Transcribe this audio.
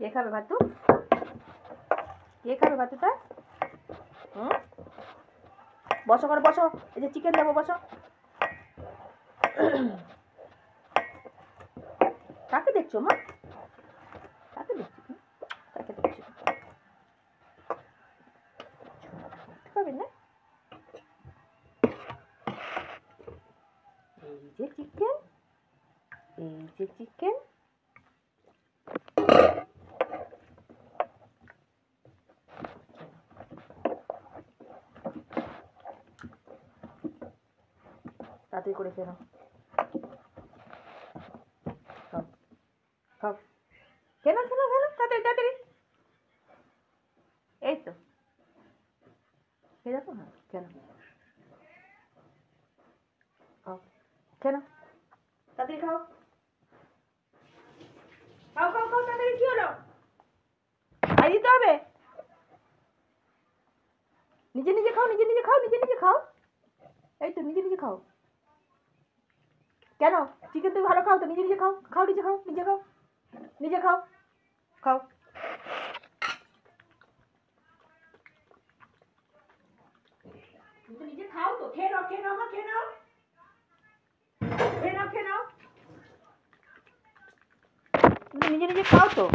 কে খাবে ভাতু? কে খাবে ভাতুটা? বসো করে বসো, এই যে চিকেন দেবো, বসো। কাকে দেখছো মা? কাকে দেখছো? কাকে দেখছো? খাবে না? এই যে চিকেন, এই যে চিকেন। তাড়াতাড়ি করে খেয়ে নাও, খাও খাও, খেয়ে নাও, খেয়ে নাও, খেয়ে নাও, তাড়াতাড়ি তাড়াতাড়ি। এই তো খেয়ে যাবো। হ্যাঁ খেয়ে নাও, খাও, খেয়ে নাও, তাড়াতাড়ি খাও, খাও খাও খাও, তাড়াতাড়ি। কি হলো? খাই দিতে হবে? নিজে নিজে খাও, নিজে নিজে খাও, নিজে নিজে খাও। এই তো নিজে নিজে খাও। কেন? চিকেন তুমি ভালো খাও তো, নিজে নিজে খাও, খাও, নিজে খাও, নিজে খাও, নিজে খাও, খাও। নিজে খাও তো, খেয়ে নাও, খেয়ে নাও মা, খেয়ে নাও, খেয়ে নাও, খেয়ে নাও, নিজে নিজে খাও তো।